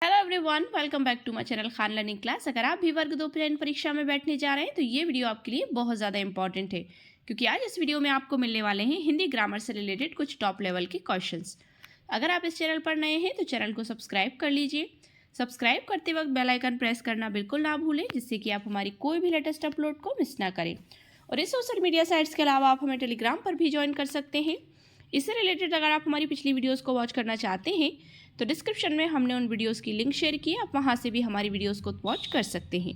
Hello everyone, welcome back to my channel Khan learning class. अगर आप भी वर्ग 2 प्लेन परीक्षा में बैठने जा रहे हैं तो ये वीडियो आपके लिए बहुत ज़्यादा इंपॉर्टेंट है, क्योंकि आज इस वीडियो में आपको मिलने वाले हैं हिंदी ग्रामर से रिलेटेड कुछ टॉप लेवल के क्वेश्चंस। अगर आप इस चैनल पर नए हैं तो चैनल को सब्सक्राइब कर लीजिए। सब्सक्राइब करते वक्त बेल आइकन प्रेस करना बिल्कुल ना भूलें, जिससे कि आप हमारी कोई भी लेटेस्ट अपलोड को मिस ना करें। और इस सोशल मीडिया साइट्स के अलावा आप हमें टेलीग्राम पर भी ज्वाइन कर सकते हैं। इससे रिलेटेड अगर आप हमारी पिछली वीडियोज़ को वॉच करना चाहते हैं तो डिस्क्रिप्शन में हमने उन वीडियोस की लिंक शेयर की है, आप वहाँ से भी हमारी वीडियोस को वॉच कर सकते हैं।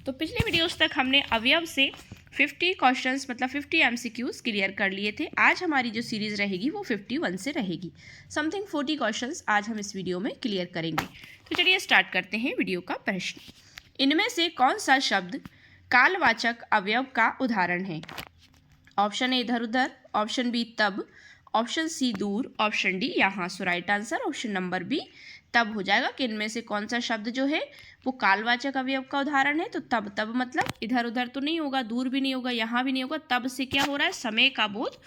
तो पिछले वीडियोस तक हमने अवयव से 50 क्वेश्चंस मतलब 50 एमसीक्यूज क्लियर कर लिए थे। आज हमारी जो सीरीज़ रहेगी वो 51 से रहेगी। समथिंग 40 क्वेश्चंस आज हम इस वीडियो में क्लियर करेंगे। तो चलिए स्टार्ट करते हैं वीडियो का प्रश्न। इनमें से कौन सा शब्द कालवाचक अवयव का उदाहरण है? ऑप्शन ए इधर उधर, ऑप्शन बी तब, ऑप्शन सी दूर, ऑप्शन डी यहाँ। So right answer option number B तब हो जाएगा कि इनमें से कौन सा शब्द जो है वो कालवाचक अवयव का उदाहरण है। तो तब तब मतलब इधर उधर तो नहीं होगा, दूर भी नहीं होगा, यहाँ भी नहीं होगा। तब से क्या हो रहा है? समय का बोध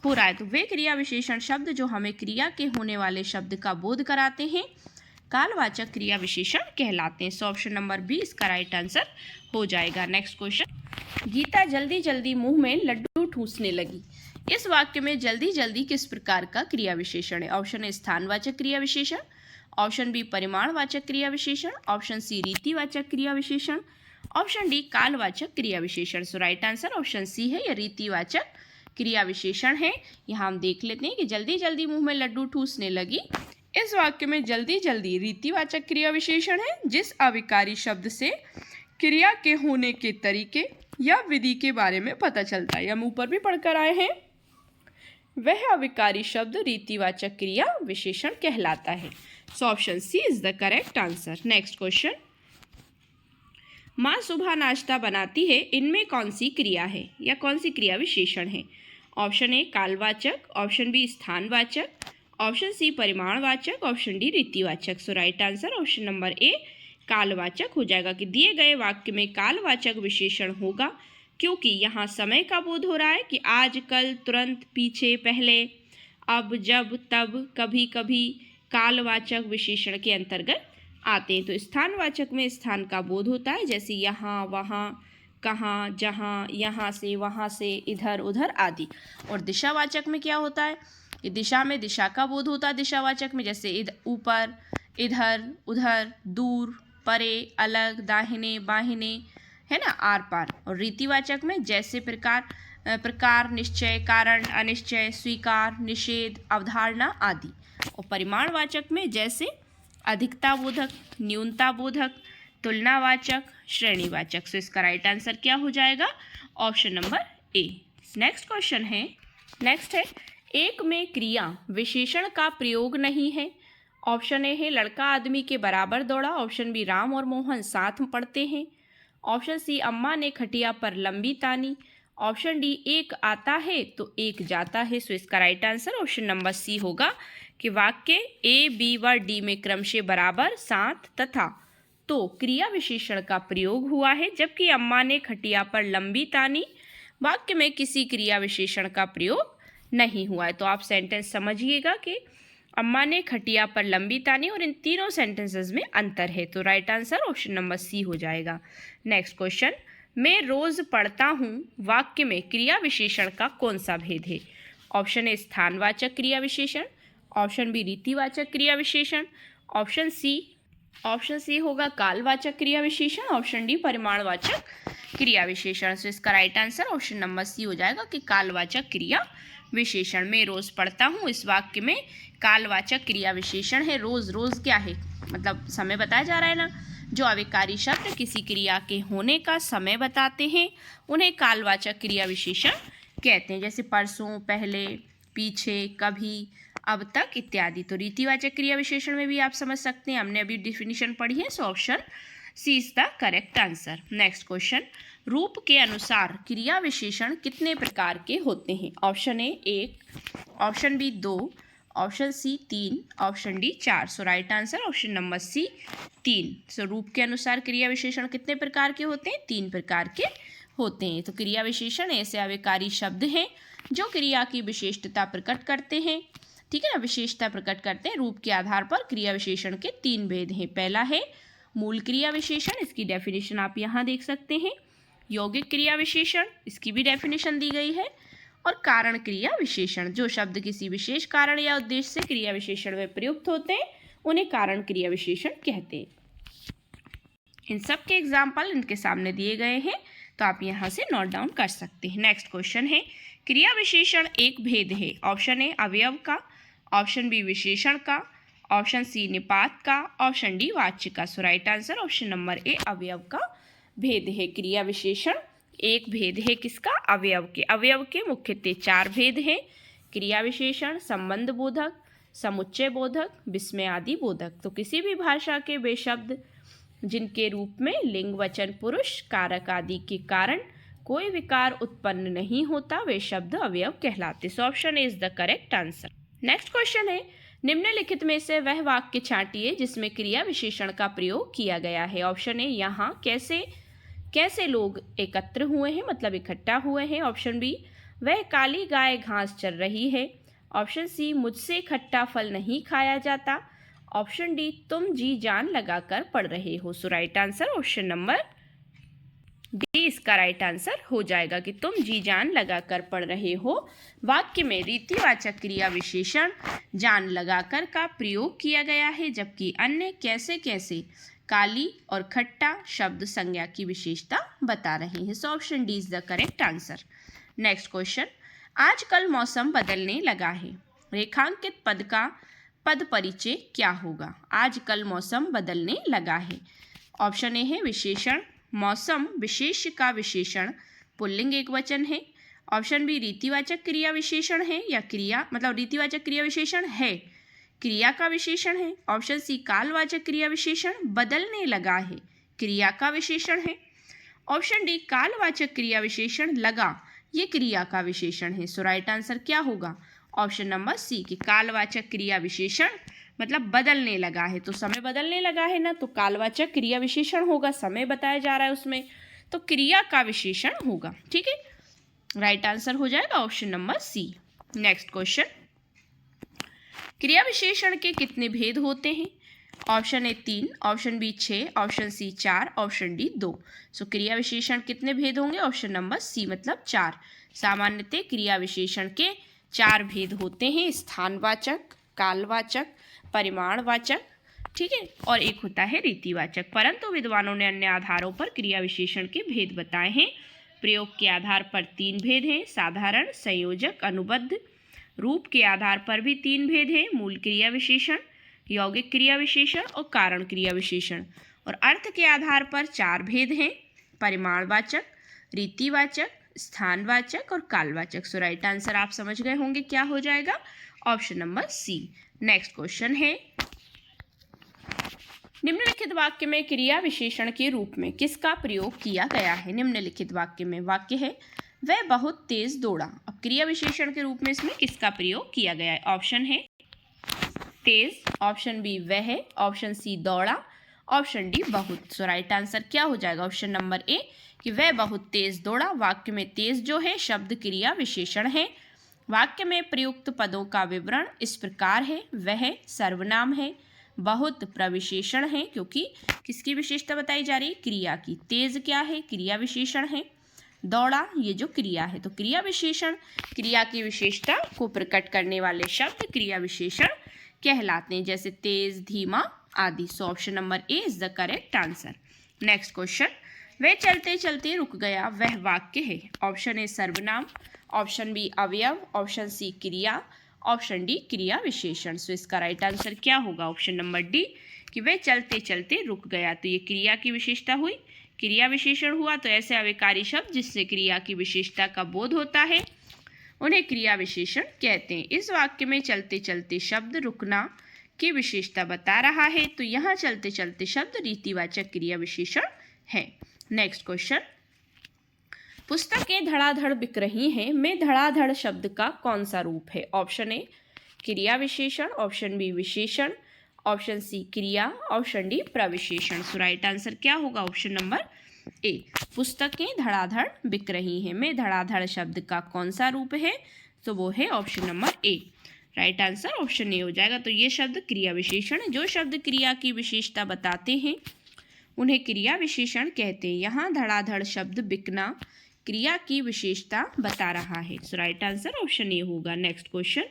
हो रहा है। तो वे क्रिया विशेषण शब्द जो हमें क्रिया के होने वाले शब्द का बोध कराते हैं कालवाचक क्रिया विशेषण कहलाते हैं। सो ऑप्शन नंबर बी इसका राइट आंसर हो जाएगा। Next question. गीता जल्दी जल्दी मुंह में लड्डू ठूसने लगी। इस वाक्य में जल्दी जल्दी किस प्रकार का क्रिया विशेषण है? ऑप्शन ए स्थानवाचक क्रिया विशेषण, ऑप्शन बी परिमाणवाचक क्रिया विशेषण, ऑप्शन सी रीतिवाचक क्रिया विशेषण, ऑप्शन डी कालवाचक क्रिया विशेषण। So right answer option C है, यह रीतिवाचक क्रिया विशेषण है। यहाँ हम देख लेते हैं कि जल्दी जल्दी मुंह में लड्डू ठूसने लगी। इस वाक्य में जल्दी जल्दी रीतिवाचक क्रिया विशेषण है, जिस अविकारी शब्द से क्रिया के होने के तरीके या विधि के बारे में पता चलता है। हम ऊपर भी पढ़कर आए हैं, वह अविकारी शब्द रीतिवाचक क्रिया विशेषण कहलाता है। So option C is the correct answer. Next question. माँ सुबह नाश्ता बनाती है, इनमें कौन सी क्रिया है या कौन सी क्रिया विशेषण है? ऑप्शन ए कालवाचक, ऑप्शन बी स्थानवाचक, ऑप्शन सी परिमाणवाचक, ऑप्शन डी रीतिवाचक। So right answer option number A कालवाचक हो जाएगा कि दिए गए वाक्य में कालवाचक विशेषण होगा, क्योंकि यहाँ समय का बोध हो रहा है कि आज, कल, तुरंत, पीछे, पहले, अब, जब, तब, कभी कभी कालवाचक विशेषण के अंतर्गत आते हैं। तो स्थानवाचक में स्थान का बोध होता है, जैसे यहाँ, वहाँ, कहाँ, जहाँ, यहाँ से, वहाँ से, इधर उधर आदि। और दिशावाचक में क्या होता है? कि दिशा में दिशा का बोध होता है दिशावाचक में, जैसे ऊपर, इधर, उधर, दूर, परे, अलग, दाहिने, बाहिने, है ना, आर पार। और रीतिवाचक में जैसे प्रकार, निश्चय, कारण, अनिश्चय, स्वीकार, निषेध, अवधारणा आदि। और परिमाणवाचक में जैसे अधिकता बोधक, न्यूनता बोधक, तुलनावाचक, श्रेणीवाचक। सो इसका राइट आंसर क्या हो जाएगा? ऑप्शन नंबर ए। नेक्स्ट क्वेश्चन है, नेक्स्ट है, एक में क्रिया विशेषण का प्रयोग नहीं है। ऑप्शन ए है लड़का आदमी के बराबर दौड़ा, ऑप्शन बी राम और मोहन साथ पढ़ते हैं, ऑप्शन सी अम्मा ने खटिया पर लंबी तानी, ऑप्शन डी एक आता है तो एक जाता है। सो इसका right answer option number C होगा कि वाक्य ए, बी व डी में क्रमशः बराबर, साथ तथा तो क्रिया विशेषण का प्रयोग हुआ है, जबकि अम्मा ने खटिया पर लंबी तानी वाक्य में किसी क्रिया विशेषण का प्रयोग नहीं हुआ है। तो आप सेंटेंस समझिएगा कि अम्मा ने खटिया पर लंबी तानी और इन तीनों सेंटेंसेस में अंतर है। तो right answer option number C हो जाएगा। Next question. मैं रोज पढ़ता हूँ वाक्य में क्रिया विशेषण का कौन सा भेद है? ऑप्शन ए स्थानवाचक क्रिया विशेषण, ऑप्शन बी रीतिवाचक क्रिया विशेषण, ऑप्शन सी होगा कालवाचक क्रिया विशेषण, ऑप्शन डी परिमाणवाचक क्रिया विशेषण। सो इसका right answer option number C हो जाएगा कि कालवाचक क्रिया विशेषण। मैं रोज पढ़ता हूँ, इस वाक्य में कालवाचक क्रिया विशेषण है। रोज, रोज क्या है? मतलब समय बताया जा रहा है ना। जो अविकारी शब्द किसी क्रिया के होने का समय बताते हैं उन्हें कालवाचक क्रिया विशेषण कहते हैं, जैसे परसों, पहले, पीछे, कभी, अब तक इत्यादि। तो रीतिवाचक क्रिया विशेषण में भी आप समझ सकते हैं, हमने अभी डिफिनीशन पढ़ी है। So option C is the correct answer. Next question. रूप के अनुसार क्रिया विशेषण कितने प्रकार के होते हैं? Option A 1, option B 2, option C 3, option D 4। So right answer option number C 3। So रूप के अनुसार क्रिया विशेषण कितने प्रकार के होते हैं? 3 प्रकार के होते हैं। तो क्रिया विशेषण ऐसे अविकारी शब्द हैं जो क्रिया की विशिष्टता प्रकट करते हैं ठीक है ना, विशेषता प्रकट करते हैं। रूप के आधार पर क्रिया विशेषण के 3 भेद हैं। पहला है मूल क्रिया विशेषण, इसकी डेफिनेशन आप यहाँ देख सकते हैं। यौगिक क्रिया विशेषण, इसकी भी डेफिनेशन दी गई है। और कारण क्रिया विशेषण, जो शब्द किसी विशेष कारण या उद्देश्य से क्रिया विशेषण में प्रयुक्त होते हैं उन्हें कारण क्रिया विशेषण कहते हैं। इन सब के एग्जाम्पल इनके सामने दिए गए हैं, तो आप यहाँ से नोट डाउन कर सकते हैं। नेक्स्ट क्वेश्चन है, क्रिया विशेषण एक भेद है। ऑप्शन ए अवयव का, ऑप्शन बी विशेषण का, ऑप्शन सी निपात का, ऑप्शन डी वाच्य का। So right answer option number A अवयव का भेद है। क्रिया विशेषण एक भेद है किसका? अवयव के। अवयव के मुख्यतः 4 भेद हैं। क्रिया विशेषण संबंध बोधक, समुच्चय बोधक, विस्मय आदि बोधक। तो किसी भी भाषा के वे शब्द जिनके रूप में लिंग वचन पुरुष कारक आदि के कारण कोई विकार उत्पन्न नहीं होता वे शब्द अवयव कहलाते। So option A is the correct answer. Next question है, निम्नलिखित में से वह वाक्य छांटिए जिसमें क्रिया विशेषण का प्रयोग किया गया है। ऑप्शन ए यहाँ कैसे कैसे लोग एकत्र हुए हैं, मतलब इकट्ठा हुए हैं। ऑप्शन बी वह काली गाय घास चर रही है। ऑप्शन सी मुझसे खट्टा फल नहीं खाया जाता। ऑप्शन डी तुम जी जान लगाकर पढ़ रहे हो। So right answer option number D इसका राइट आंसर हो जाएगा कि तुम जी जान लगाकर पढ़ रहे हो। वाक्य में रीतिवाचक क्रिया विशेषण जान लगाकर का प्रयोग किया गया है, जबकि अन्य कैसे कैसे काली और खट्टा शब्द संज्ञा की विशेषता बता रहे हैं। So option D is the correct answer. Next question, आजकल मौसम बदलने लगा है। रेखांकित पद का पद परिचय क्या होगा? आजकल मौसम बदलने लगा है। ऑप्शन ए है विशेषण मौसम विशेष्य का विशेषण पुल्लिंग एकवचन है। ऑप्शन बी रीतिवाचक क्रिया विशेषण है या क्रिया मतलब रीतिवाचक क्रिया विशेषण है क्रिया का विशेषण है। ऑप्शन सी कालवाचक क्रिया विशेषण बदलने लगा है क्रिया का विशेषण है। ऑप्शन डी कालवाचक क्रिया विशेषण लगा ये क्रिया का विशेषण है। सो राइट आंसर क्या होगा? ऑप्शन नंबर सी कि कालवाचक क्रिया विशेषण मतलब बदलने लगा है, तो समय बदलने लगा है ना, तो कालवाचक क्रिया विशेषण होगा। समय बताया जा रहा है उसमें, तो क्रिया का विशेषण होगा। ठीक है, राइट आंसर हो जाएगा option number C. Next question, क्रिया विशेषण के कितने भेद होते हैं? Option A 3, option B 6, option C 4, option D 2। So क्रिया विशेषण कितने भेद होंगे? ऑप्शन नंबर सी मतलब 4। सामान्यतः क्रिया विशेषण के 4 भेद होते हैं, स्थानवाचक, कालवाचक, परिमाणवाचक, ठीक है, और एक होता है रीतिवाचक। परंतु विद्वानों ने अन्य आधारों पर क्रिया विशेषण के भेद बताए हैं। प्रयोग के आधार पर 3 भेद हैं, साधारण, संयोजक, अनुबद्ध। रूप के आधार पर भी 3 भेद हैं, मूल क्रिया विशेषण, यौगिक क्रिया विशेषण और कारण क्रिया विशेषण। और अर्थ के आधार पर 4 भेद हैं, परिमाणवाचक, रीतिवाचक, स्थानवाचक और कालवाचक। सो राइट आंसर आप समझ गए होंगे क्या हो जाएगा? Option number C. Next question है, निम्नलिखित वाक्य में क्रिया विशेषण के रूप में किसका प्रयोग किया गया है? निम्नलिखित वाक्य में वाक्य है वह बहुत तेज दौड़ा। अब क्रिया विशेषण के रूप में इसमें किसका प्रयोग किया गया है? ऑप्शन है तेज, ऑप्शन बी वह, ऑप्शन सी दौड़ा, ऑप्शन डी बहुत। सो राइट आंसर क्या हो जाएगा? ऑप्शन नंबर ए कि वह बहुत तेज दौड़ा। वाक्य में तेज जो है शब्द क्रिया विशेषण है। वाक्य में प्रयुक्त पदों का विवरण इस प्रकार है, वह सर्वनाम है, बहुत प्रविशेषण है क्योंकि किसकी विशेषता बताई जा रही है? क्रिया की। तेज क्या है? क्रिया विशेषण है। दौड़ा ये जो क्रिया है, तो क्रिया विशेषण क्रिया की विशेषता को प्रकट करने वाले शब्द क्रिया विशेषण कहलाते हैं, जैसे तेज, धीमा आदि। So option number A is the correct answer. Next question, वह चलते चलते रुक गया वह वाक्य है। ऑप्शन ए सर्वनाम, ऑप्शन बी अवयव, ऑप्शन सी क्रिया, ऑप्शन डी क्रिया विशेषण। सो इसका राइट आंसर क्या होगा? ऑप्शन नंबर डी कि वह चलते चलते रुक गया। तो ये क्रिया की विशेषता हुई, क्रिया विशेषण हुआ। तो ऐसे अविकारी शब्द जिससे क्रिया की विशेषता का बोध होता है उन्हें क्रिया विशेषण कहते हैं। इस वाक्य में चलते चलते शब्द रुकना की विशेषता बता रहा है, तो यहाँ चलते चलते शब्द रीतिवाचक क्रिया विशेषण है। नेक्स्ट क्वेश्चन, पुस्तकें धड़ाधड़ बिक रही हैं में धड़ाधड़ शब्द का कौन सा रूप है? ऑप्शन ए क्रिया विशेषण, ऑप्शन बी विशेषण, ऑप्शन सी क्रिया, ऑप्शन डी प्रविशेषण। सो राइट आंसर क्या होगा? ऑप्शन नंबर ए पुस्तकें धड़ाधड़ बिक रही हैं में धड़ाधड़ शब्द का कौन सा रूप है? तो वो है option number A right answer option A हो जाएगा। तो ये शब्द क्रिया विशेषण है। जो शब्द क्रिया की विशेषता बताते हैं उन्हें क्रिया विशेषण कहते हैं। यहाँ धड़ाधड़ शब्द बिकना क्रिया की विशेषता बता रहा है। सो राइट आंसर ऑप्शन ए होगा। नेक्स्ट क्वेश्चन,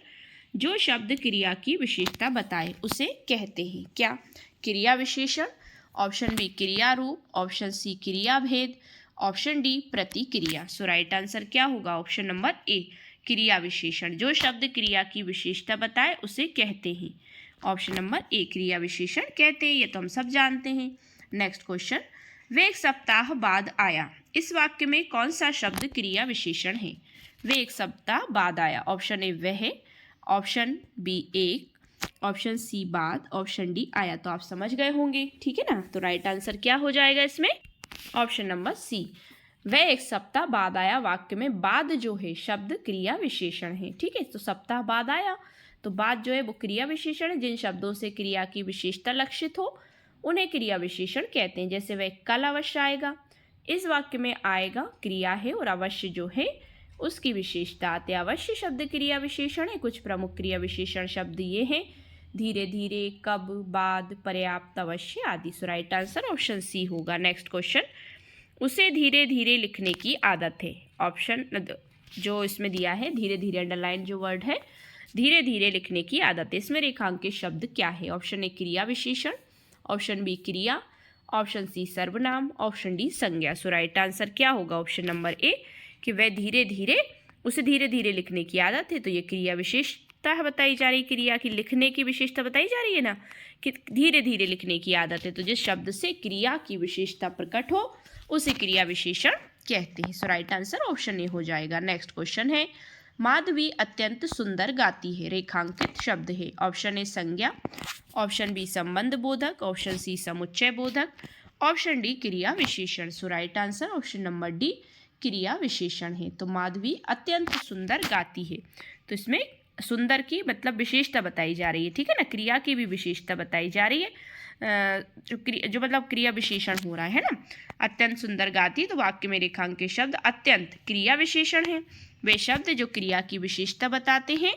जो शब्द क्रिया की विशेषता बताए उसे कहते हैं क्या? क्रिया विशेषण। ऑप्शन बी क्रिया रूप, ऑप्शन सी क्रिया भेद, ऑप्शन डी प्रतिक्रिया। सो राइट आंसर क्या होगा? ऑप्शन नंबर ए क्रिया विशेषण। जो शब्द क्रिया की विशेषता बताए उसे कहते हैं। ऑप्शन नंबर ए क्रिया विशेषण कहते हैं, ये तो हम सब जानते हैं। नेक्स्ट क्वेश्चन, वे एक सप्ताह बाद आया। इस वाक्य में कौन सा शब्द क्रिया विशेषण है? वे एक सप्ताह बाद आया। ऑप्शन ए वह, ऑप्शन बी एक, ऑप्शन सी बाद, ऑप्शन डी आया। तो आप समझ गए होंगे, ठीक है ना। तो राइट आंसर क्या हो जाएगा इसमें? ऑप्शन नंबर सी, वह एक सप्ताह बाद आया। वाक्य में बाद जो है शब्द क्रिया विशेषण है, ठीक है। तो सप्ताह बाद आया, तो बाद जो है वो क्रिया विशेषण है। जिन शब्दों से क्रिया की विशेषता लक्षित हो उन्हें क्रिया विशेषण कहते हैं। जैसे वह कल अवश्य आएगा, इस वाक्य में आएगा क्रिया है और अवश्य जो है उसकी विशेषता आते। अवश्य शब्द क्रिया विशेषण है। कुछ प्रमुख क्रिया विशेषण शब्द ये हैं: धीरे धीरे, कब, बाद, पर्याप्त, अवश्य आदि। सो राइट आंसर ऑप्शन सी होगा। नेक्स्ट क्वेश्चन, उसे धीरे धीरे लिखने की आदत है। ऑप्शन जो इसमें दिया है धीरे धीरे, अंडरलाइन जो वर्ड है, धीरे धीरे लिखने की आदत है। इसमें रेखांकित शब्द क्या है? ऑप्शन ए क्रिया विशेषण, ऑप्शन बी क्रिया, ऑप्शन सी सर्वनाम, ऑप्शन डी संज्ञा। सो राइट आंसर क्या होगा? ऑप्शन नंबर ए कि वह धीरे धीरे, उसे धीरे धीरे लिखने की आदत है। तो ये क्रिया विशेषता बताई जा रही, क्रिया की लिखने की विशेषता बताई जा रही है ना, कि धीरे धीरे लिखने की आदत है। तो जिस शब्द से क्रिया की विशेषता प्रकट हो उसे क्रिया विशेषण कहते हैं। So right answer option A हो जाएगा। नेक्स्ट क्वेश्चन है, माधवी अत्यंत सुंदर गाती है। रेखांकित शब्द है। ऑप्शन ए संज्ञा, ऑप्शन बी संबंध बोधक, ऑप्शन सी समुच्चय बोधक, ऑप्शन डी क्रिया विशेषण। So right answer option number D क्रिया विशेषण है। तो माधवी अत्यंत सुंदर गाती है, तो इसमें सुंदर की मतलब विशेषता बताई जा रही है, ठीक है ना। क्रिया की भी विशेषता बताई जा रही है, जो मतलब क्रिया विशेषण हो रहा है ना। अत्यंत सुंदर गाती, तो वाक्य में रेखांकित शब्द अत्यंत क्रिया विशेषण है। वे शब्द जो क्रिया की विशेषता बताते हैं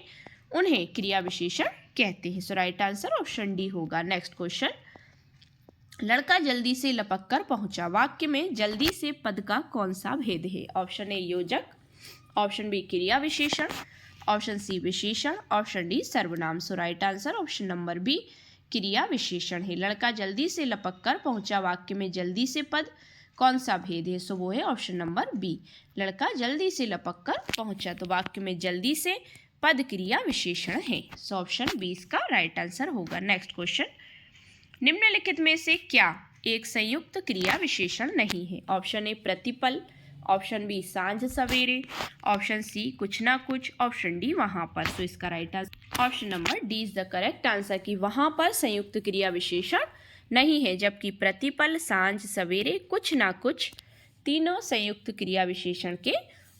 उन्हें क्रिया विशेषण कहते हैं। So right answer option D होगा। नेक्स्ट क्वेश्चन, लड़का जल्दी से लपक कर पहुंचा। वाक्य में जल्दी से पद का कौन सा भेद है? ऑप्शन ए योजक, ऑप्शन बी क्रिया विशेषण, ऑप्शन सी विशेषण, ऑप्शन डी सर्वनाम। So right answer option number B क्रिया विशेषण है। लड़का जल्दी से लपक कर पहुंचा, वाक्य में जल्दी से पद कौन सा भेद है? सो वो है ऑप्शन नंबर बी, लड़का जल्दी से लपक कर पहुंचा। तो वाक्य में जल्दी से पद क्रिया विशेषण है। सो ऑप्शन बी इसका राइट आंसर होगा। नेक्स्ट क्वेश्चन, निम्नलिखित में से क्या एक संयुक्त क्रिया विशेषण नहीं है? ऑप्शन ए प्रतिपल, ऑप्शन बी सांझ सवेरे, ऑप्शन सी कुछ ना कुछ, ऑप्शन डी वहां पर। तो इसका right answer option number D is the correct answer, कि वहां पर संयुक्त क्रिया विशेषण नहीं है, जबकि प्रतिपल, सांझ, सवेरे, कुछ ना कुछ तीनों संयुक्त क्रिया विशेषण के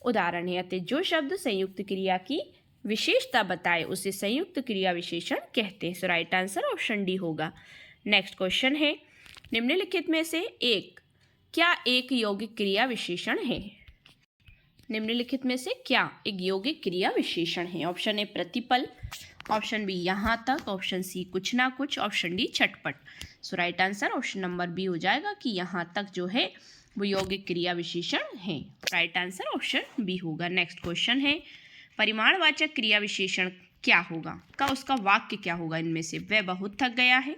उदाहरण है। अतः जो शब्द संयुक्त क्रिया की विशेषता बताए उसे संयुक्त क्रिया विशेषण कहते हैं। So right answer option D होगा। नेक्स्ट क्वेश्चन है, निम्नलिखित में से एक क्या एक यौगिक क्रिया विशेषण है? निम्नलिखित में से क्या एक यौगिक क्रिया विशेषण है? ऑप्शन ए प्रतिपल, ऑप्शन बी यहाँ तक, ऑप्शन सी कुछ ना कुछ, ऑप्शन डी छटपट। So right answer option number B हो जाएगा, कि यहाँ तक जो है वो यौगिक क्रिया विशेषण है। राइट आंसर ऑप्शन बी होगा। नेक्स्ट क्वेश्चन है, परिमाणवाचक क्रिया विशेषण क्या होगा? का उसका वाक्य क्या होगा इनमें से? वह बहुत थक गया है,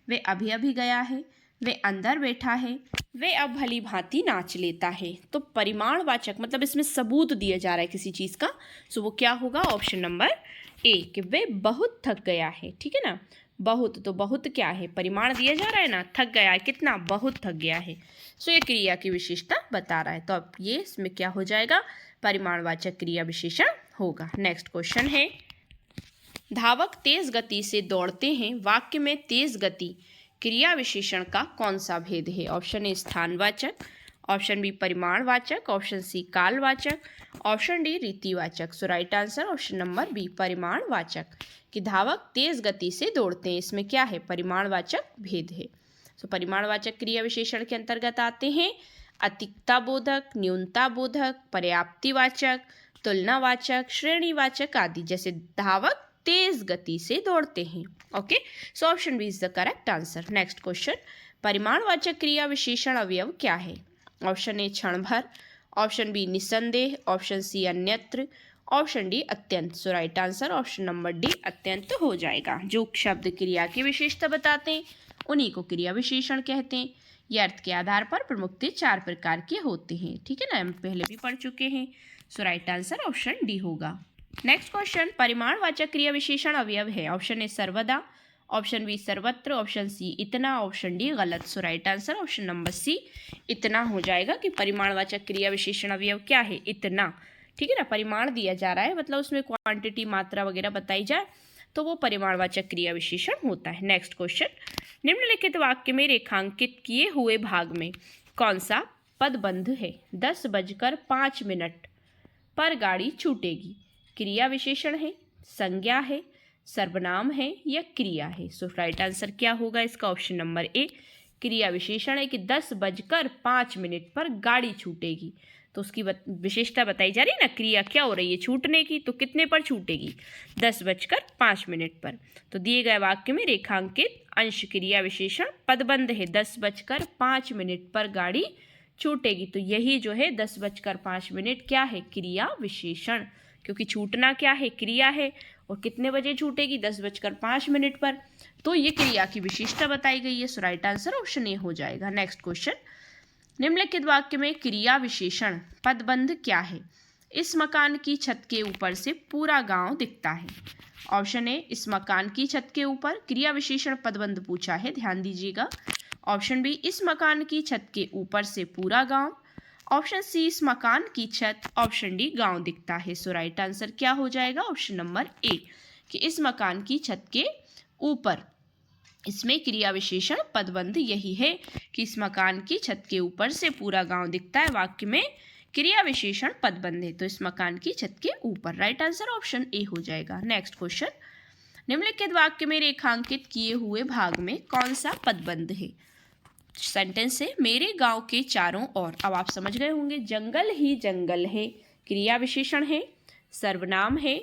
वे अभी अभी गया है, वे अंदर बैठा है, वे अब भली भांति नाच लेता है। तो परिमाणवाचक मतलब इसमें सबूत दिया जा रहा है किसी चीज़ का, सो वो क्या होगा? ऑप्शन नंबर ए, कि वे बहुत थक गया है, ठीक है ना। बहुत, तो बहुत क्या है? परिमाण दिया जा रहा है ना, थक गया है, कितना? बहुत थक गया है। सो ये क्रिया की विशेषता बता रहा है। तो अब ये इसमें क्या हो जाएगा? परिमाणवाचक क्रिया विशेषण होगा। नेक्स्ट क्वेश्चन है, धावक तेज गति से दौड़ते हैं। वाक्य में तेज गति क्रिया विशेषण का कौन सा भेद है? ऑप्शन ए स्थानवाचक, ऑप्शन बी परिमाणवाचक, ऑप्शन सी कालवाचक, ऑप्शन डी रीतिवाचक। So right answer option number B परिमाणवाचक, कि धावक तेज गति से दौड़ते हैं, इसमें क्या है? परिमाणवाचक भेद है। सो परिमाणवाचक क्रिया विशेषण के अंतर्गत आते हैं अधिकता बोधक, न्यूनता बोधक, पर्याप्तिवाचक, तुलनावाचक, श्रेणीवाचक आदि। जैसे धावक तेज गति से दौड़ते हैं। Okay, so option B is the correct answer. Next question, परिमाणवाचक क्रिया विशेषण अवयव क्या है? ऑप्शन ए क्षण भर, ऑप्शन बी निसंदेह, ऑप्शन सी अन्यत्र, ऑप्शन डी अत्यंत। So right answer option number D अत्यंत हो जाएगा। जो शब्द क्रिया की विशेषता बताते हैं उन्हीं को क्रिया विशेषण कहते हैं। ये अर्थ के आधार पर प्रमुखतः 4 प्रकार के होते हैं, ठीक है ना, हम पहले भी पढ़ चुके हैं। So right answer option D होगा। नेक्स्ट क्वेश्चन, परिमाणवाचक क्रिया विशेषण अवयव है। ऑप्शन ए सर्वदा, ऑप्शन बी सर्वत्र, ऑप्शन सी इतना, ऑप्शन डी गलत। So right answer option number C इतना हो जाएगा कि परिमाणवाचक क्रिया विशेषण अवयव क्या है? इतना, ठीक है ना। परिमाण दिया जा रहा है, मतलब उसमें क्वांटिटी, मात्रा वगैरह बताई जाए तो वो परिमाणवाचक क्रिया विशेषण होता है। नेक्स्ट क्वेश्चन, निम्नलिखित वाक्य में रेखांकित किए हुए भाग में कौन सा पदबंध है? 10:05 पर गाड़ी छूटेगी। क्रिया विशेषण है, संज्ञा है, सर्वनाम है या क्रिया है? सो राइट आंसर क्या होगा इसका? ऑप्शन नंबर ए क्रिया विशेषण है कि 10:05 पर गाड़ी छूटेगी। तो उसकी विशेषता बताई जा रही है ना, क्रिया क्या हो रही है? छूटने की। तो कितने पर छूटेगी? 10:05 पर। तो दिए गए वाक्य में रेखांकित अंश क्रिया विशेषण पदबंध है, 10:05 पर गाड़ी छूटेगी। तो यही जो है 10:05 क्या है? क्रिया विशेषण, क्योंकि छूटना क्या है? क्रिया है। और कितने बजे छूटेगी? 10:05 पर। तो ये क्रिया की विशेषता बताई गई है। सो राइट आंसर ऑप्शन ए हो जाएगा। नेक्स्ट क्वेश्चन, निम्नलिखित वाक्य में क्रिया विशेषण पदबंध क्या है? इस मकान की छत के ऊपर से पूरा गांव दिखता है। ऑप्शन ए इस मकान की छत के ऊपर, क्रिया विशेषण पदबंध पूछा है, ध्यान दीजिएगा। ऑप्शन बी इस मकान की छत के ऊपर से पूरा गांव, ऑप्शन सी इस मकान की छत, ऑप्शन डी गांव दिखता है। सो राइट आंसर क्या हो जाएगा? ऑप्शन नंबर ए कि इस मकान की छत के ऊपर। इसमें क्रिया विशेषण पदबंध यही है कि इस मकान की छत के ऊपर से पूरा गांव दिखता है। वाक्य में क्रिया विशेषण पदबंध है, तो इस मकान की छत के ऊपर। राइट आंसर ऑप्शन ए हो जाएगा। नेक्स्ट क्वेश्चन, निम्नलिखित वाक्य में रेखांकित किए हुए भाग में कौन सा पदबंध है? सेंटेंस है, मेरे गांव के चारों ओर। अब आप समझ गए होंगे, जंगल ही जंगल है क्रिया विशेषण है, सर्वनाम है,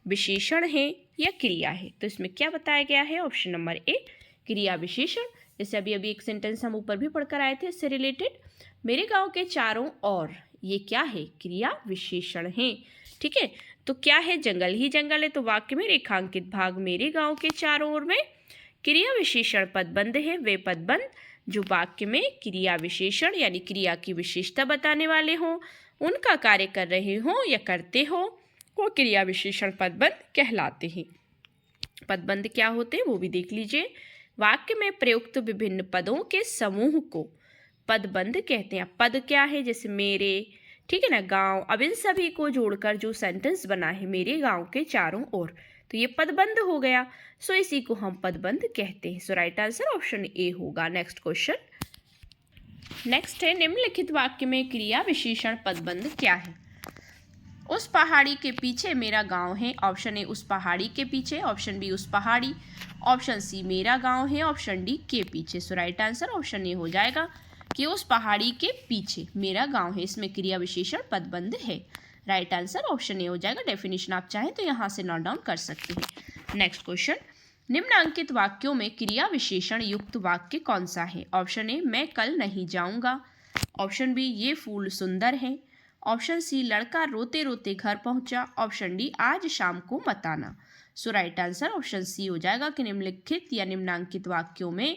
विशेषण है या क्रिया है? तो इसमें क्या बताया गया है? ऑप्शन नंबर ए क्रिया विशेषण। जैसे अभी अभी एक सेंटेंस हम ऊपर भी पढ़कर आए थे इससे रिलेटेड, मेरे गांव के चारों ओर, ये क्या है? क्रिया विशेषण है, ठीक है। तो क्या है? जंगल ही जंगल है। तो वाक्य में रेखांकित भाग मेरे गांव के चारों ओर में क्रिया विशेषण पदबंध है। वे पदबंध जो वाक्य में क्रिया विशेषण यानी क्रिया की विशेषता बताने वाले हों, उनका कार्य कर रहे हों या करते हो, वो क्रिया विशेषण पदबंध कहलाते हैं। पदबंध क्या होते हैं वो भी देख लीजिए। वाक्य में प्रयुक्त विभिन्न पदों के समूह को पदबंध कहते हैं। पद क्या है? जैसे मेरे, ठीक है ना, गांव। अब इन सभी को जोड़कर जो सेंटेंस बना है मेरे गांव के चारों ओर, तो ये पदबंध हो गया। सो इसी को हम पदबंध कहते हैं। So right answer option A होगा। नेक्स्ट क्वेश्चन, नेक्स्ट है, निम्नलिखित वाक्य में क्रिया विशेषण पदबंध क्या है? उस पहाड़ी के पीछे मेरा गांव है। ऑप्शन ए उस पहाड़ी के पीछे, ऑप्शन बी उस पहाड़ी, ऑप्शन सी मेरा गांव है, ऑप्शन डी के पीछे। सो राइट आंसर ऑप्शन ए हो जाएगा कि उस पहाड़ी के पीछे मेरा गांव है। इसमें क्रिया विशेषण पदबंध है। राइट आंसर ऑप्शन ए हो जाएगा। डेफिनेशन आप चाहें तो यहाँ से नोट डाउन कर सकते हैं। नेक्स्ट क्वेश्चन, निम्नांकित वाक्यों में क्रिया विशेषण युक्त वाक्य कौन सा है? ऑप्शन ए मैं कल नहीं जाऊंगा, ऑप्शन बी ये फूल सुंदर है, ऑप्शन सी लड़का रोते रोते घर पहुंचा, ऑप्शन डी आज शाम को मत आना। सो राइट आंसर ऑप्शन सी हो जाएगा कि निम्नलिखित या निम्नांकित वाक्यों में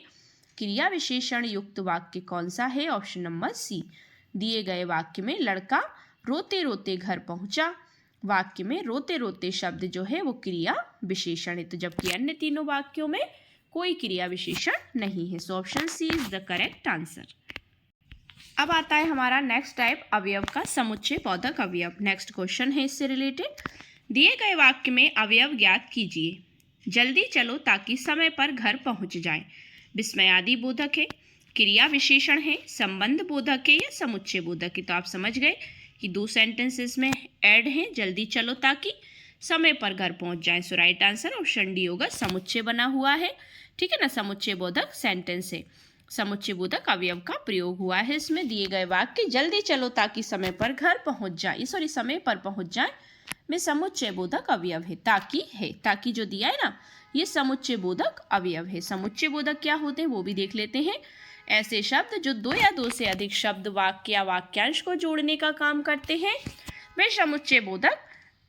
क्रिया विशेषण युक्त वाक्य कौन सा है? Option number C. दिए गए वाक्य में लड़का रोते रोते घर पहुंचा, वाक्य में रोते रोते शब्द जो है वो क्रिया विशेषण है, तो जबकि अन्य तीनों वाक्यों में कोई क्रिया विशेषण नहीं है। So option C is the correct answer. अब आता है हमारा नेक्स्ट टाइप, अवयव का समुच्चय बोधक अवयव। नेक्स्ट क्वेश्चन है इससे रिलेटेड, दिए गए वाक्य में अवयव ज्ञात कीजिए। जल्दी चलो ताकि समय पर घर पहुंच जाए, विस्मयादि बोधक है, क्रिया विशेषण है, संबंध बोधक है या समुच्चय बोधक है? तो आप समझ गए कि दो सेंटेंसेस में ऐड हैं, जल्दी चलो ताकि समय पर घर पहुंच जाए। सो राइट आंसर ऑप्शन डी होगा, समुच्चय बना हुआ है, ठीक है ना, समुच्चय बोधक सेंटेंस है, समुच्चय बोधक अवयव का प्रयोग हुआ है। इसमें दिए गए वाक्य जल्दी चलो ताकि समय पर घर पहुंच जाए, समय पर पहुंच जाए, में समुच्चय बोधक अवयव है। ताकि है, ताकि जो दिया है ना, ये समुच्चय बोधक अवयव है। समुच्चय बोधक क्या होते हैं वो भी देख लेते हैं। ऐसे शब्द जो दो या दो से अधिक शब्द, वाक्य या वाक्यांश को जोड़ने का काम करते हैं वे समुच्चय बोधक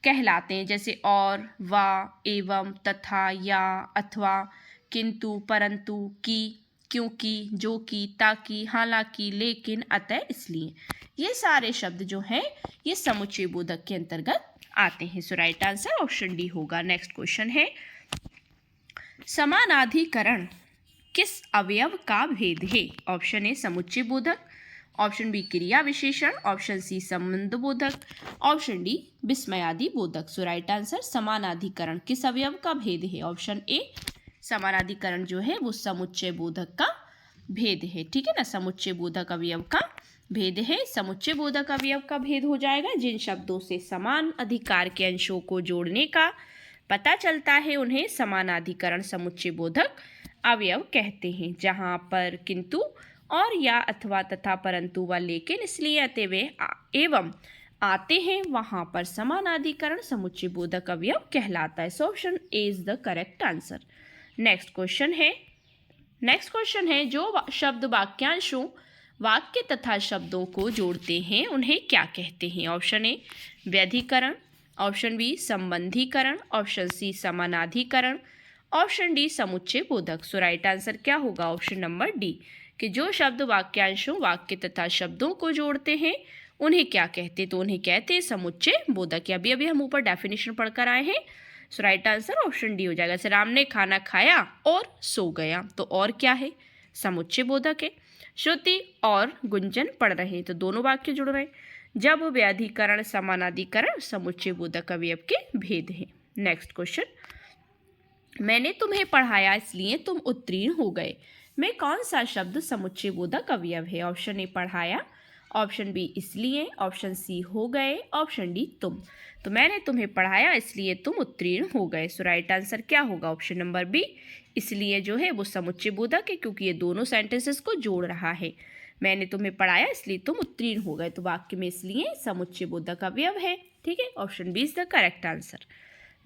कहलाते हैं। जैसे और, वा, एवं, तथा, या, अथवा, किंतु, परंतु, की, क्योंकि, जो कि, ताकि, हालांकि, लेकिन, अतः, इसलिए, ये सारे शब्द जो हैं ये समुच्चय बोधक के अंतर्गत आते हैं। So right answer option D होगा। नेक्स्ट क्वेश्चन है, समानाधिकरण किस अवयव का भेद है? ऑप्शन ए समुच्चय बोधक, ऑप्शन बी क्रिया विशेषण, ऑप्शन सी संबंध बोधक, ऑप्शन डी विस्मयादि बोधक। सो राइट आंसर समानाधिकरण किस अवयव का भेद है? ऑप्शन ए समानाधिकरण जो है वो समुच्चय बोधक का भेद है। ठीक है ना, समुच्चय बोधक अवयव का भेद है। समुच्चय बोधक अवयव का भेद हो जाएगा जिन शब्दों से समान अधिकार के अंशों को जोड़ने का पता चलता है उन्हें समानाधिकरण समुच्चय बोधक अवयव कहते हैं। जहाँ पर किंतु, और, या, अथवा, तथा, परंतु व लेकिन, इसलिए, अतएव एवं आते हैं वहाँ पर समानाधिकरण समुच्चय बोधक अवयव कहलाता है। So option A is the correct answer. Next question है जो शब्द वाक्यांशों, वाक्य तथा शब्दों को जोड़ते हैं उन्हें क्या कहते हैं? ऑप्शन ए व्यधिकरण, ऑप्शन बी संबंधीकरण, ऑप्शन सी समानाधिकरण, ऑप्शन डी समुच्चय बोधक। सो राइट आंसर क्या होगा? ऑप्शन नंबर डी, कि जो शब्द वाक्यांशों, वाक्य तथा शब्दों को जोड़ते हैं उन्हें क्या कहते हैं? तो उन्हें कहते हैं समुच्चय बोधक। अभी अभी हम ऊपर डेफिनेशन पढ़कर आए हैं। So right answer option D हो जाएगा। जैसे राम ने खाना खाया और सो गया, तो और क्या है? समुच्चय बोधक है। श्रुति और गुंजन पढ़ रहे हैं, तो दोनों वाक्य जुड़ रहे हैं। जब व्याधिकरण, समानाधिकरण समुच्चय बोधक अवयव के भेद हैं। नेक्स्ट क्वेश्चन, मैंने तुम्हें पढ़ाया इसलिए तुम उत्तीर्ण हो गए में कौन सा शब्द समुच्चय बोधक अवयव है? ऑप्शन ए पढ़ाया, ऑप्शन बी इसलिए, ऑप्शन सी हो गए, ऑप्शन डी तुम। तो मैंने तुम्हें पढ़ाया इसलिए तुम उत्तीर्ण हो गए। सो राइट आंसर क्या होगा? ऑप्शन नंबर बी, इसलिए जो है वो समुच्चय बोधक है क्योंकि ये दोनों सेंटेंसेस को जोड़ रहा है। मैंने तुम्हें पढ़ाया इसलिए तुम उत्तीर्ण हो गए, तो वाक्य में इसलिए समुच्चय बोधक अवयव है। ठीक है, option B is the correct answer.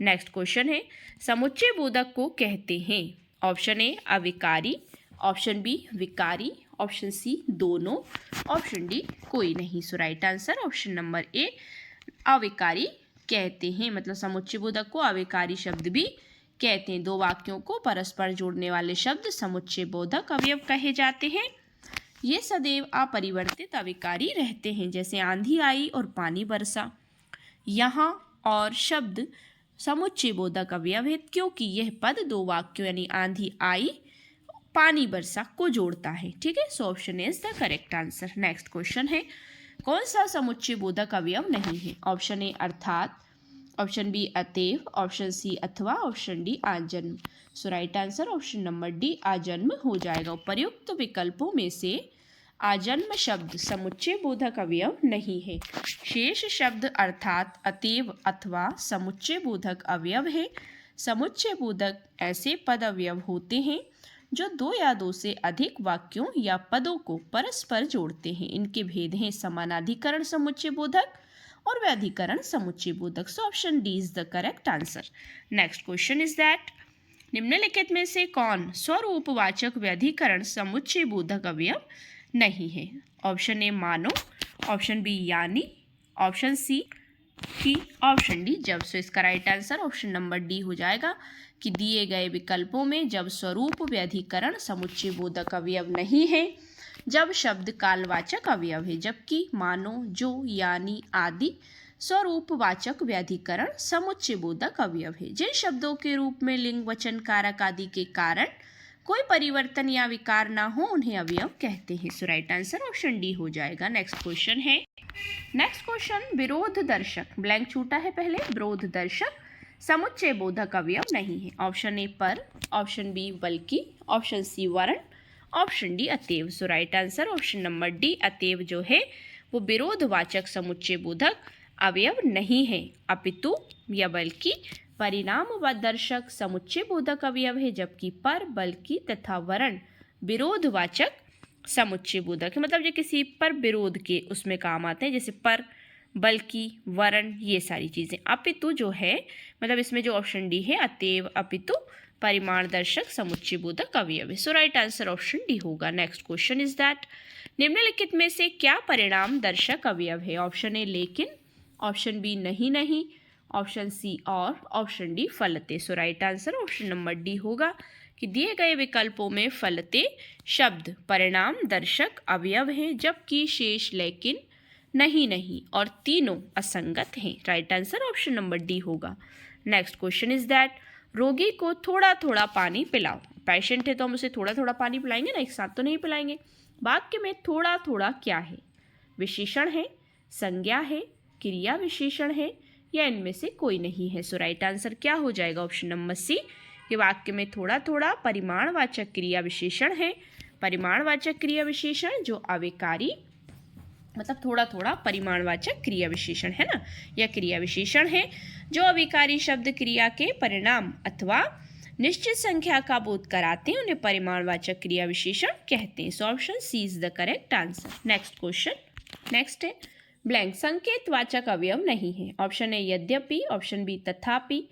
Next question है, समुच्चय बोधक को कहते हैं? ऑप्शन ए अविकारी, ऑप्शन बी विकारी, ऑप्शन सी दोनों, ऑप्शन डी कोई नहीं। So right answer option number A अविकारी कहते हैं। मतलब समुच्चय बोधक को अविकारी शब्द भी कहते हैं। दो वाक्यों को परस्पर जोड़ने वाले शब्द समुच्चय बोधक अवयव कहे जाते हैं। ये सदैव अपरिवर्तित अविकारी रहते हैं। जैसे आंधी आई और पानी बरसा, यहाँ और शब्द समुच्चय बोधक अवयव है क्योंकि यह पद दो वाक्यों यानी आंधी आई, पानी बरसा को जोड़ता है। ठीक है, so option is the correct answer. Next question है, कौन सा समुच्चय बोधक अवयव नहीं है? ऑप्शन ए अर्थात, ऑप्शन बी अतएव, ऑप्शन सी अथवा, ऑप्शन डी आजन्म। So right answer option number D आजन्म हो जाएगा। उपर्युक्त विकल्पों में से आजन्म शब्द समुच्चय बोधक अवयव नहीं है। शेष शब्द अर्थात, अतएव, अथवा समुच्चय बोधक अवयव है। समुच्चय बोधक ऐसे पद अवयव होते हैं जो दो या दो से अधिक वाक्यों या पदों को परस्पर जोड़ते हैं। इनके भेद हैं समानाधिकरण समुच्चय बोधक और व्याधिकरण समुच्चय बोधक। So option D is the correct answer. Next question is that, निम्नलिखित में से कौन स्वरूपवाचक व्याधिकरण समुच्चय बोधक अवयव नहीं है? ऑप्शन ए मानो, ऑप्शन बी यानी, ऑप्शन सी की, ऑप्शन डी जब। सो इसका right answer option number D हो जाएगा कि दिए गए विकल्पों में जब स्वरूप व्याधिकरण समुच्चय बोधक अवयव नहीं है, जब शब्द कालवाचक अवयव है, जबकि मानो, जो, यानी आदि स्वरूपवाचक व्याधिकरण समुच्चय बोधक अवयव है। जिन शब्दों के रूप में लिंग, वचन, कारक आदि के कारण कोई परिवर्तन या विकार ना हो उन्हें अवयव कहते हैं। So right answer option D हो जाएगा। नेक्स्ट क्वेश्चन है, नेक्स्ट क्वेश्चन, विरोध दर्शक, ब्लैंक छूटा है पहले, विरोध दर्शक समुच्चय बोधक अवयव नहीं है। ऑप्शन ए पर, ऑप्शन बी बल्कि, ऑप्शन सी वर्ण, ऑप्शन डी अतएव। So right answer option number D अतएव जो है वो विरोधवाचक समुच्चय बोधक अवयव नहीं है, अपितु या बल्कि परिणाम व दर्शक समुच्चय बोधक अवयव है, जबकि पर, बल्कि तथा वर्ण विरोधवाचक समुच्चय बोधक है। मतलब ये किसी पर विरोध के उसमें काम आते हैं। जैसे पर बल्कि, वरन, ये सारी चीज़ें। अपितु जो है मतलब इसमें जो ऑप्शन डी है अतएव, अपितु परिमाणदर्शक समुच्चयबोधक अवयव है। सो राइट आंसर ऑप्शन डी होगा। नेक्स्ट क्वेश्चन इज दैट निम्नलिखित में से क्या परिणाम दर्शक अवयव है? ऑप्शन ए लेकिन, ऑप्शन बी नहीं नहीं, ऑप्शन सी और, ऑप्शन डी फलते। So right answer option number D होगा कि दिए गए विकल्पों में फलते शब्द परिणाम दर्शक अवयव हैं, जबकि शेष लेकिन, नहीं नहीं और तीनों असंगत हैं। Right answer option number D होगा। नेक्स्ट क्वेश्चन इज दैट रोगी को थोड़ा थोड़ा पानी पिलाओ। पेशेंट है तो हम उसे थोड़ा थोड़ा पानी पिलाएंगे ना, एक साथ तो नहीं पिलाएंगे। वाक्य में थोड़ा थोड़ा क्या है? विशेषण है, संज्ञा है, क्रिया विशेषण है या इनमें से कोई नहीं है? सो राइट आंसर क्या हो जाएगा? ऑप्शन नंबर सी कि वाक्य में थोड़ा थोड़ा परिमाणवाचक क्रिया विशेषण है। परिमाणवाचक क्रिया विशेषण जो अविकारी मतलब थोड़ा थोड़ा परिमाणवाचक क्रिया विशेषण है ना, यह क्रिया विशेषण है जो अविकारी शब्द क्रिया के परिणाम अथवा निश्चित संख्या का बोध कराते हैं, उन्हें परिमाणवाचक क्रिया विशेषण कहते हैं। So option C is the correct answer. Next question, next है ब्लैंक संकेतवाचक अवयव नहीं है। ऑप्शन ए यद्यपि, ऑप्शन बी तथापि,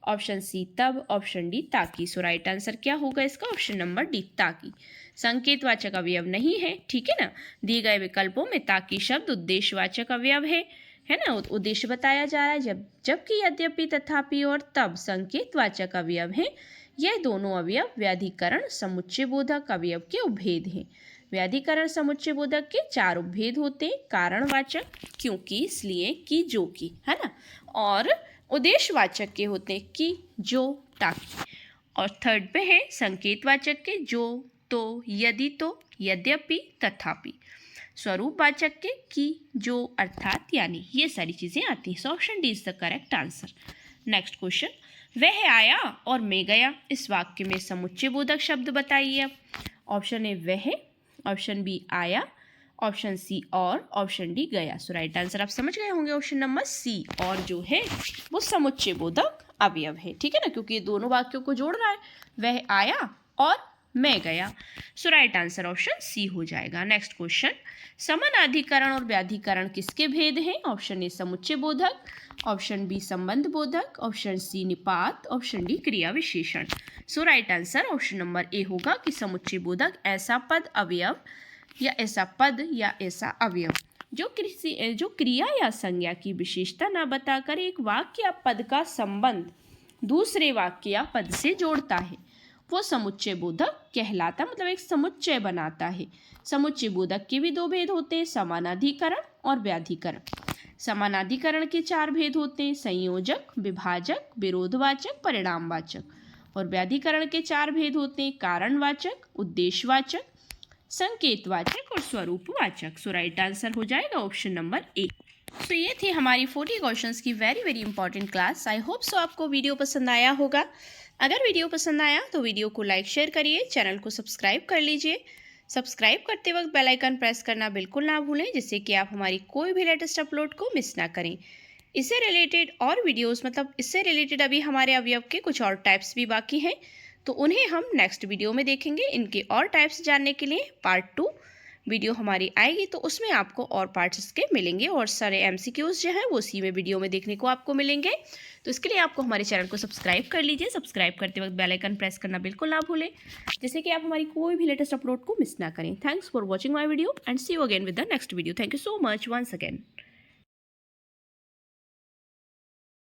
ऑप्शन सी तब, ऑप्शन डी ताकि। सो राइट आंसर क्या होगा इसका? ऑप्शन नंबर डी ताकि। संकेतवाचक अवयव नहीं है, ठीक है ना। दिए गए विकल्पों में ताकि शब्द उद्देश्यवाचक अवयव है ना, उद्देश्य बताया जा रहा है, जबकि यद्यपि, तथापि और तब संकेतवाचक अवयव हैं। यह दोनों अवयव व्याधिकरण समुच्चयबोधक अवयव के उपभेद हैं। व्याधिकरण समुच्चयबोधक के 4 उपभेद होते हैं। कारणवाचक, क्योंकि, इसलिए, कि, जो कि, है ना, और उद्देश्यवाचक के होते हैं कि, जो, ताकि। और थर्ड पे है संकेतवाचक के जो, तो, यदि, तो, यद्यपि, तथापि। स्वरूपवाचक के कि, जो, अर्थात, यानी, ये सारी चीज़ें आती हैं। So option D is the correct answer. Next question, वह आया और मैं गया, इस वाक्य में समुच्चयबोधक शब्द बताइए। अब ऑप्शन ए वह, ऑप्शन बी आया, ऑप्शन सी और, ऑप्शन डी गया। सो राइट आंसर आप समझ गए होंगे ऑप्शन नंबर सी, और जो है वो समुच्चयबोधक अवयव है, ठीक है ना, क्योंकि ये दोनों वाक्यों को जोड़ रहा है, वह आया और मैं गया। सो राइट आंसर ऑप्शन सी हो जाएगा। नेक्स्ट क्वेश्चन, समानाधिकरण और व्याधिकरण किसके भेद हैं? ऑप्शन ए समुच्चयबोधक, ऑप्शन बी संबंध बोधक, ऑप्शन सी निपात, ऑप्शन डी क्रिया विशेषण। So right answer option number A होगा कि समुच्चयबोधक ऐसा पद अवयव या ऐसा पद या ऐसा अवयव जो क्रिया या संज्ञा की विशेषता न बताकर एक वाक्य या पद का संबंध दूसरे वाक्य या पद से जोड़ता है, वो समुच्चयबोधक कहलाता, मतलब एक समुच्चय बनाता है। समुच्चयबोधक के भी 2 भेद होते हैं, समानाधिकरण और व्याधिकरण। समानाधिकरण के 4 भेद होते हैं, संयोजक, विभाजक, विरोधवाचक, परिणामवाचक। और व्याधिकरण के 4 भेद होते हैं, कारणवाचक, उद्देश्यवाचक, संकेतवाचक और स्वरूपवाचक। सो राइट आंसर हो जाएगा ऑप्शन नंबर ए। तो ये थी हमारी 40 क्वेश्चंस की very important class. I hope so आपको वीडियो पसंद आया होगा। अगर वीडियो पसंद आया तो वीडियो को लाइक शेयर करिए, चैनल को सब्सक्राइब कर लीजिए। सब्सक्राइब करते वक्त बेल आइकन प्रेस करना बिल्कुल ना भूलें, जिससे कि आप हमारी कोई भी लेटेस्ट अपलोड को मिस ना करें। इससे रिलेटेड और वीडियोस, मतलब इससे रिलेटेड अभी हमारे अवयव के कुछ और टाइप्स भी बाकी हैं, तो उन्हें हम नेक्स्ट वीडियो में देखेंगे। इनके और टाइप्स जानने के लिए पार्ट 2 वीडियो हमारी आएगी, तो उसमें आपको और पार्ट्स के मिलेंगे और सारे MCQs जो हैं वो उसी में वीडियो में देखने को आपको मिलेंगे। तो इसके लिए आपको हमारे चैनल को सब्सक्राइब कर लीजिए। सब्सक्राइब करते वक्त बेल आइकन प्रेस करना बिल्कुल ना भूलें, जिससे कि आप हमारी कोई भी लेटेस्ट अपलोड को मिस ना करें। Thanks for watching my video and see you again with the next video. Thank you so much once again.